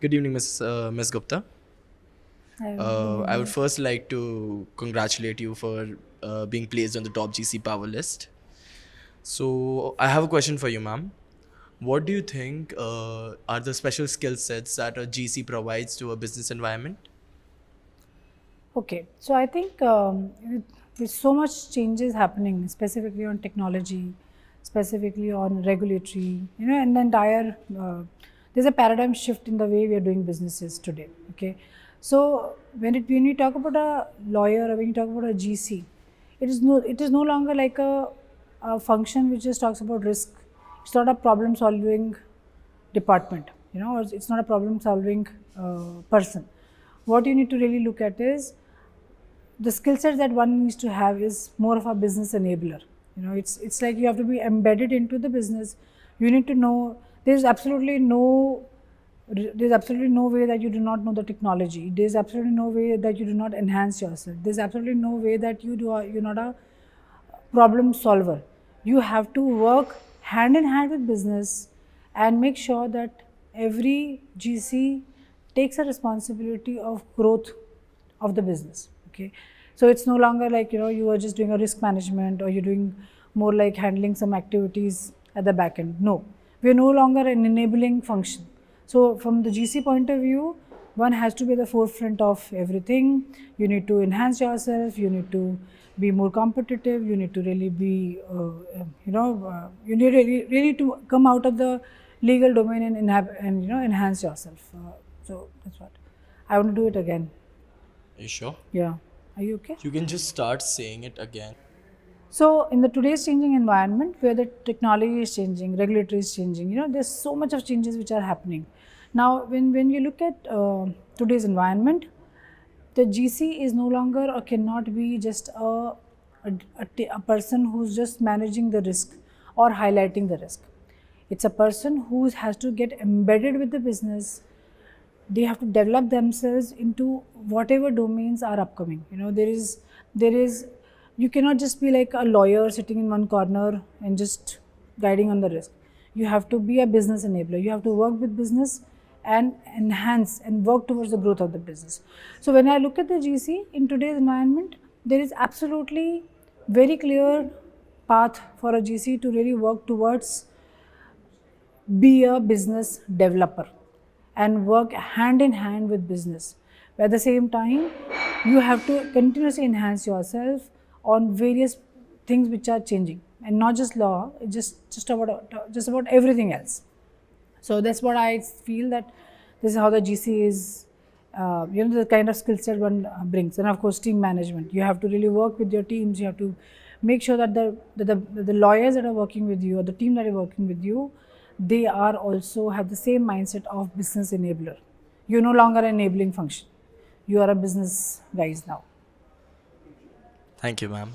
Good evening, Ms. Gupta. Good I would evening. first like to congratulate you for being placed on the top GC Power list. So, I have a question for you, ma'am. What do you think are the special skill sets that a GC provides to a business environment? Okay, so I think with so much changes happening, specifically on technology, specifically on regulatory, and the entire there's a paradigm shift in the way we are doing businesses today. Okay, so when you talk about a lawyer or when you talk about a GC, it is no longer like a function which just talks about risk. It's not a problem solving department, or it's not a problem solving person. What you need to really look at is the skill set that one needs to have is more of a business enabler. It's like you have to be embedded into the business. You need to know there's absolutely no way that you do not know the technology. There's absolutely no way that you do not enhance yourself. There's absolutely no way that you're not a problem solver. You have to work hand in hand with business and make sure that every GC takes a responsibility of growth of the business. Okay, so it's no longer like you are just doing a risk management or you're doing more like handling some activities at the back end. No, we are no longer an enabling function. So from the GC point of view, one has to be at the forefront of everything. You need to enhance yourself. You need to be more competitive. You need to really be, you need really to come out of the legal domain and enhance yourself. So that's what I want to do it again. Are you sure? Yeah. Are you okay? You can just start saying it again. So in the today's changing environment where the technology is changing, regulatory is changing, there's so much of changes which are happening. Now, when you look at today's environment, the GC is no longer or cannot be just a person who's just managing the risk or highlighting the risk. It's a person who has to get embedded with the business. They have to develop themselves into whatever domains are upcoming. There is you cannot just be like a lawyer sitting in one corner and just guiding on the risk. You have to be a business enabler. You have to work with business and enhance and work towards the growth of the business. So when I look at the GC in today's environment, there is absolutely very clear path for a GC to really work towards be a business developer and work hand in hand with business. But at the same time, you have to continuously enhance yourself on various things which are changing, and not just law, it's just about everything else. So that's what I feel, that this is how the GC is, the kind of skill set one brings. And of course, team management. You have to really work with your teams. You have to make sure that the lawyers that are working with you or the team that are working with you, they are also have the same mindset of business enabler. You're no longer an enabling function. You are a business guys now. Thank you, ma'am.